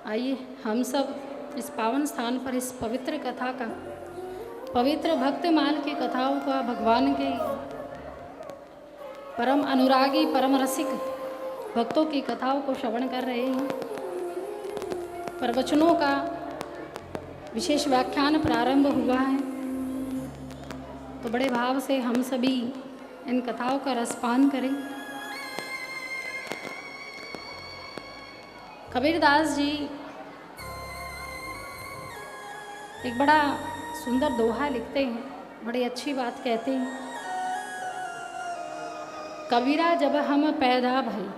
आइए हम सब इस पावन स्थान पर इस पवित्र कथा का, पवित्र भक्तमाल की कथाओं का, भगवान के परम अनुरागी परम रसिक भक्तों की कथाओं को श्रवण कर रहे हैं। प्रवचनों का विशेष व्याख्यान प्रारंभ हुआ है, तो बड़े भाव से हम सभी इन कथाओं का रसपान करें। कबीरदास जी एक बड़ा सुंदर दोहा लिखते हैं, बड़ी अच्छी बात कहते हैं। कबीरा जब हम पैदा भई,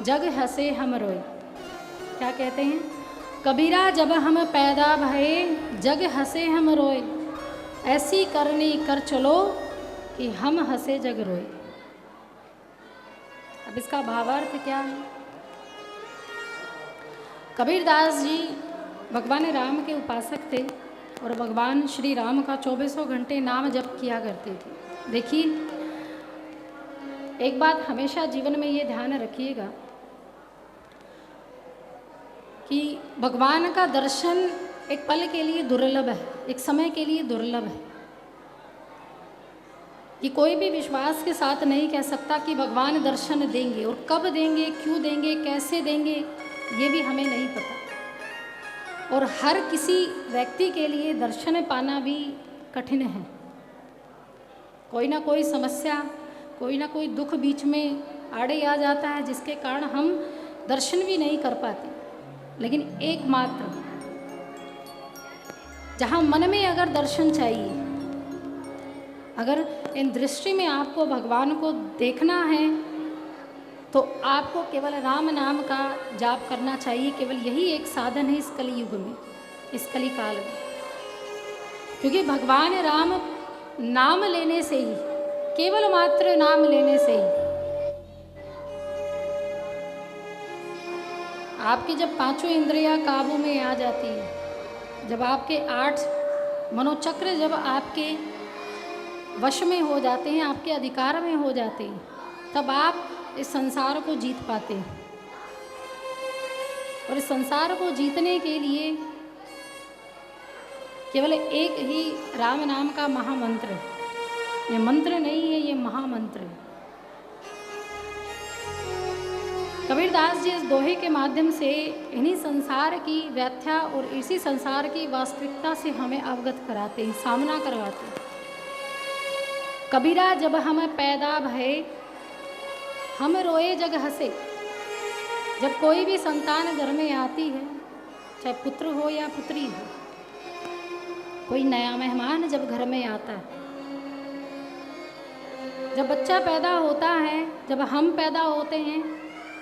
जग हंसे हम रोए। क्या कहते हैं? कबीरा जब हम पैदा भये, जग हंसे हम रोए। ऐसी करनी कर चलो कि हम हंसे जग रोए। अब इसका भावार्थ क्या है? कबीरदास जी भगवान राम के उपासक थे और भगवान श्री राम का 24 घंटे नाम जप किया करते थे। देखिए, एक बात हमेशा जीवन में ये ध्यान रखिएगा कि भगवान का दर्शन एक पल के लिए दुर्लभ है, एक समय के लिए दुर्लभ है। कि कोई भी विश्वास के साथ नहीं कह सकता कि भगवान दर्शन देंगे, और कब देंगे, क्यों देंगे, कैसे देंगे, ये भी हमें नहीं पता। और हर किसी व्यक्ति के लिए दर्शन पाना भी कठिन है। कोई ना कोई समस्या, कोई ना कोई दुख बीच में आड़े आ जाता है, जिसके कारण हम दर्शन भी नहीं कर पाते। लेकिन एकमात्र जहाँ मन में अगर दर्शन चाहिए, अगर इन दृष्टि में आपको भगवान को देखना है, तो आपको केवल राम नाम का जाप करना चाहिए। केवल यही एक साधन है इस कलयुग में, इस कली काल में। क्योंकि भगवान राम नाम लेने से ही, केवल मात्र नाम लेने से ही, आपकी जब पांचों इंद्रियां काबू में आ जाती है, जब आपके 8 मनोचक्र जब आपके वश में हो जाते हैं, आपके अधिकार में हो जाते हैं, तब आप इस संसार को जीत पाते हैं। और इस संसार को जीतने के लिए केवल एक ही राम नाम का महामंत्र है। ये मंत्र नहीं है, ये महामंत्र है। कबीरदास जी इस दोहे के माध्यम से इन्हीं संसार की व्याख्या और इसी संसार की वास्तविकता से हमें अवगत कराते हैं, सामना करवाते हैं। कबीरा जब हम पैदा भये, हम रोए जग हंसे। जब कोई भी संतान घर में आती है, चाहे पुत्र हो या पुत्री हो, कोई नया मेहमान जब घर में आता है, जब बच्चा पैदा होता है, जब हम पैदा होते हैं,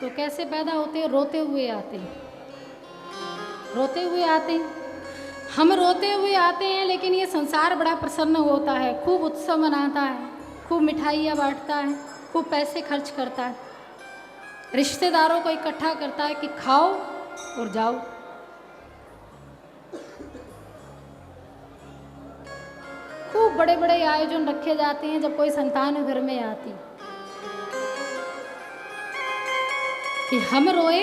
तो कैसे पैदा होते हैं? रोते हुए आते हैं, रोते हुए आते हैं। हम रोते हुए आते हैं, लेकिन ये संसार बड़ा प्रसन्न होता है, खूब उत्सव मनाता है, खूब मिठाइयाँ बांटता है, खूब पैसे खर्च करता है, रिश्तेदारों को इकट्ठा करता है कि खाओ और जाओ। खूब बड़े बड़े आयोजन रखे जाते हैं जब कोई संतान घर में आती, कि हम रोए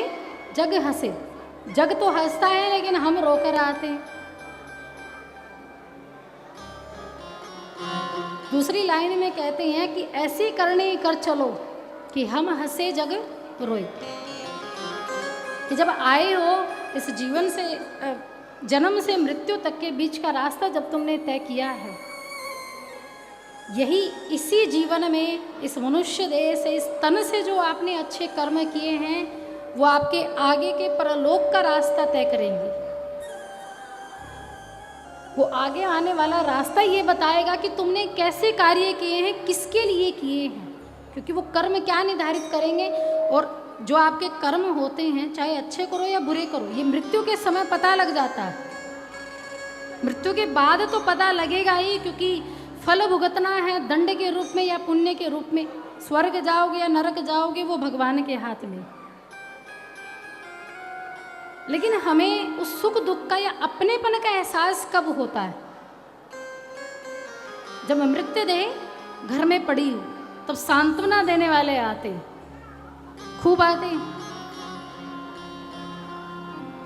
जग हंसे। जग तो हंसता है, लेकिन हम रोकर आते हैं। दूसरी लाइन में कहते हैं कि ऐसी करनी कर चलो कि हम हंसे जग रोए। कि जब आए हो इस जीवन से, जन्म से मृत्यु तक के बीच का रास्ता जब तुमने तय किया है, यही इसी जीवन में, इस मनुष्य देह से, इस तन से जो आपने अच्छे कर्म किए हैं, वो आपके आगे के परलोक का रास्ता तय करेंगे। वो आगे आने वाला रास्ता ये बताएगा कि तुमने कैसे कार्य किए हैं, किसके लिए किए हैं। क्योंकि वो कर्म क्या निर्धारित करेंगे, और जो आपके कर्म होते हैं, चाहे अच्छे करो या बुरे करो, ये मृत्यु के समय पता लग जाता है। मृत्यु के बाद तो पता लगेगा ही, क्योंकि फल भुगतना है दंड के रूप में या पुण्य के रूप में। स्वर्ग जाओगे या नरक जाओगे, वो भगवान के हाथ में। लेकिन हमें उस सुख दुख का या अपनेपन का एहसास कब होता है? जब मृत्यु देह घर में पड़ी हो, तब सांत्वना देने वाले आते हैं। खूब आते हैं।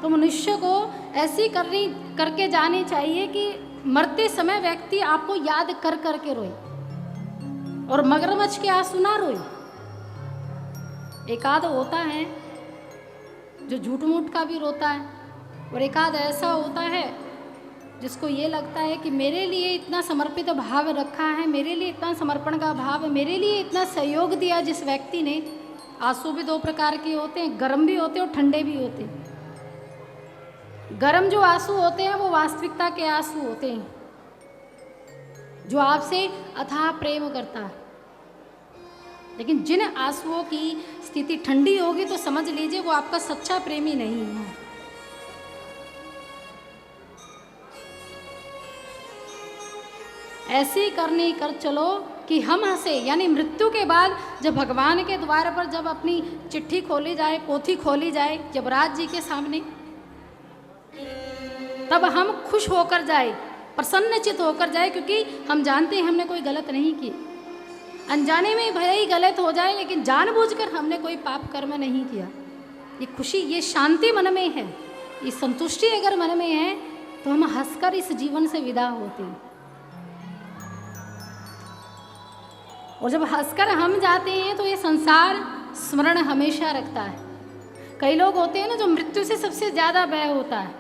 तो मनुष्य को ऐसी करके जानी चाहिए कि मरते समय व्यक्ति आपको याद कर करके रोए और मगरमच्छ के आंसू ना रोए। एक आध होता है जो झूठ मूठ का भी रोता है, और एक आध ऐसा होता है जिसको ये लगता है कि मेरे लिए इतना समर्पित भाव रखा है, मेरे लिए इतना समर्पण का भाव, मेरे लिए इतना सहयोग दिया जिस व्यक्ति ने। आंसू भी दो प्रकार के होते हैं, गर्म भी होते हैं और ठंडे भी होते हैं। गर्म जो आंसू होते हैं वो वास्तविकता के आंसू होते हैं, जो आपसे अथाह प्रेम करता है। लेकिन जिन आंसुओं की स्थिति ठंडी होगी तो समझ लीजिए वो आपका सच्चा प्रेमी नहीं है। ऐसे करने कर चलो कि हम हंसे, यानी मृत्यु के बाद जब भगवान के द्वार पर जब अपनी चिट्ठी खोली जाए, पोथी खोली जाए यमराज जी के सामने, तब हम खुश होकर जाए, प्रसन्नचित होकर जाए, क्योंकि हम जानते हैं हमने कोई गलत नहीं की। अनजाने में भले ही गलत हो जाए, लेकिन जानबूझकर हमने कोई पाप कर्म नहीं किया। ये खुशी, ये शांति मन में है, ये संतुष्टि अगर मन में है तो हम हंसकर इस जीवन से विदा होते हैं। और जब हंसकर हम जाते हैं तो ये संसार स्मरण हमेशा रखता है। कई लोग होते हैं ना जो मृत्यु से सबसे ज़्यादा भय होता है।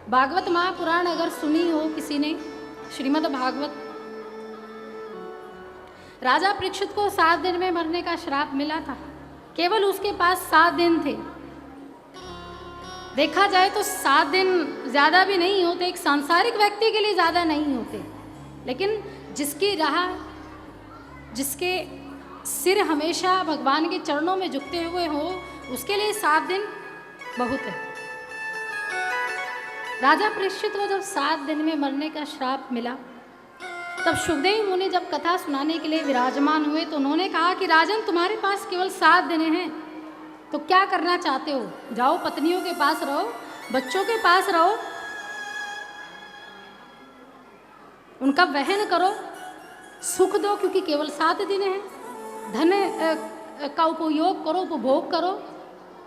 भागवत महापुराण अगर सुनी हो किसी ने, श्रीमद् भागवत, राजा परीक्षित को 7 दिन में मरने का श्राप मिला था। केवल उसके पास 7 दिन थे। देखा जाए तो 7 दिन ज़्यादा भी नहीं होते, एक सांसारिक व्यक्ति के लिए ज़्यादा नहीं होते, लेकिन जिसकी राह, जिसके सिर हमेशा भगवान के चरणों में झुकते हुए हो, उसके लिए 7 दिन बहुत है। राजा परीक्षित को जब 7 दिन में मरने का श्राप मिला, तब सुखदेव मुनि जब कथा सुनाने के लिए विराजमान हुए तो उन्होंने कहा कि राजन, तुम्हारे पास केवल 7 दिन हैं, तो क्या करना चाहते हो? जाओ, पत्नियों के पास रहो, बच्चों के पास रहो, उनका वहन करो, सुख दो, क्योंकि केवल 7 दिन है। धन का उपयोग करो, उपभोग करो,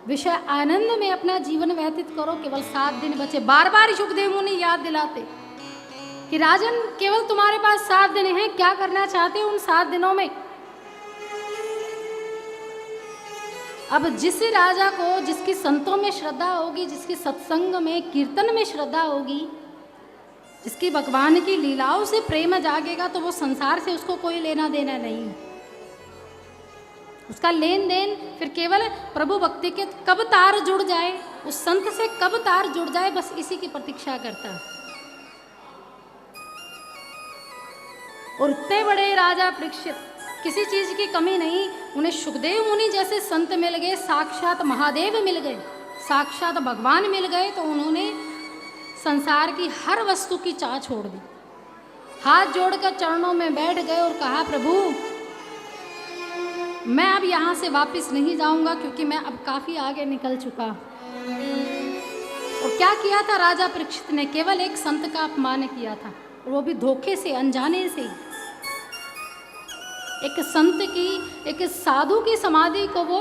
विषय आनंद में अपना जीवन व्यतीत करो, केवल 7 दिन बचे। बार बार सुखदेव मुनि याद दिलाते कि राजन, केवल तुम्हारे पास 7 दिन हैं, क्या करना चाहते हो उन 7 दिनों में? अब जिस राजा को, जिसकी संतों में श्रद्धा होगी, जिसकी सत्संग में, कीर्तन में श्रद्धा होगी, जिसकी भगवान की लीलाओं से प्रेम जागेगा, तो वो संसार से उसको कोई लेना देना नहीं। उसका लेन देन फिर केवल प्रभु भक्ति के कब तार जुड़ जाए, उस संत से कब तार जुड़ जाए, बस इसी की प्रतीक्षा करता है। और इतने बड़े राजा परीक्षित, किसी चीज की कमी नहीं, उन्हें सुखदेव मुनि जैसे संत मिल गए, साक्षात महादेव मिल गए, साक्षात भगवान मिल गए, तो उन्होंने संसार की हर वस्तु की चाह छोड़ दी, हाथ जोड़कर चरणों में बैठ गए और कहा, प्रभु मैं अब यहाँ से वापस नहीं जाऊंगा, क्योंकि मैं अब काफी आगे निकल चुका। और क्या किया था राजा परीक्षित ने? केवल एक संत का अपमान किया था, और वो भी धोखे से, अनजाने से। एक संत की, एक साधु की समाधि को वो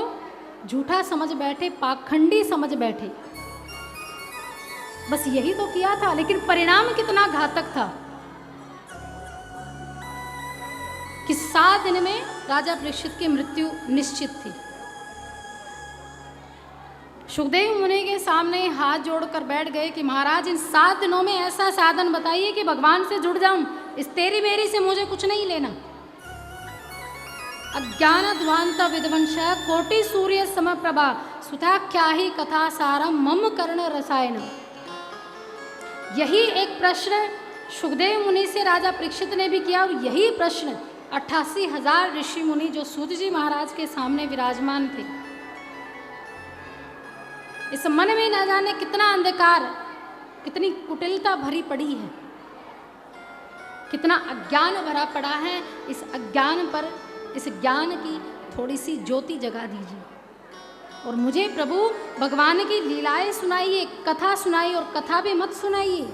झूठा समझ बैठे, पाखंडी समझ बैठे। बस यही तो किया था, लेकिन परिणाम कितना घातक था कि 7 दिन में राजा परीक्षित की मृत्यु निश्चित थी। सुखदेव मुनि के सामने हाथ जोड़कर बैठ गए कि महाराज, इन 7 दिनों में ऐसा साधन बताइए कि भगवान से जुड़ जाऊं, इस तेरी मेरी से मुझे कुछ नहीं लेना। अज्ञान ध्वांत विध्वंस कोटि सूर्य समप्रभा सुताख्या ही कथा सारम मम कर्ण रसायन। यही एक प्रश्न सुखदेव मुनि से राजा परीक्षित ने भी किया, और यही प्रश्न 88,000 ऋषि मुनि जो सूत जी महाराज के सामने विराजमान थे, इस मन में न जाने कितना अंधकार, कितनी कुटिलता भरी पड़ी है, कितना अज्ञान भरा पड़ा है। इस अज्ञान पर, इस ज्ञान की थोड़ी सी ज्योति जगा दीजिए, और मुझे प्रभु भगवान की लीलाएं सुनाइए, कथा सुनाइए, और कथा भी मत सुनाइए।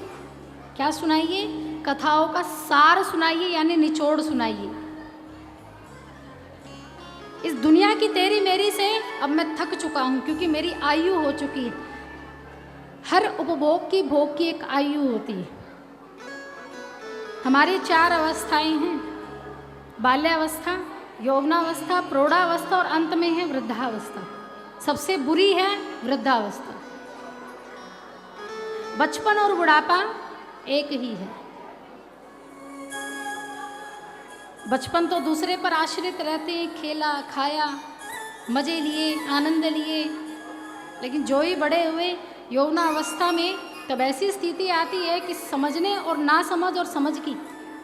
क्या सुनाइए? कथाओं का सार सुनाइए, यानी निचोड़ सुनाइए। इस दुनिया की तेरी मेरी से अब मैं थक चुका हूँ, क्योंकि मेरी आयु हो चुकी है। हर उपभोग की भोग की एक आयु होती है। हमारी 4 अवस्थाएं हैं, बाल्यावस्था, यौवनावस्था, प्रौढ़ावस्था और अंत में है वृद्धावस्था। सबसे बुरी है वृद्धावस्था। बचपन और बुढ़ापा एक ही है। बचपन तो दूसरे पर आश्रित रहते हैं, खेला खाया, मजे लिए, आनंद लिए, लेकिन जो ही बड़े हुए यौवनावस्था में तब ऐसी स्थिति आती है कि समझने और ना समझ और समझ की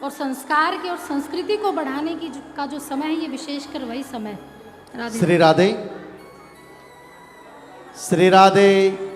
और संस्कार के और संस्कृति को बढ़ाने की का जो समय है, ये विशेषकर वही समय। राधे श्री राधे, श्री राधे।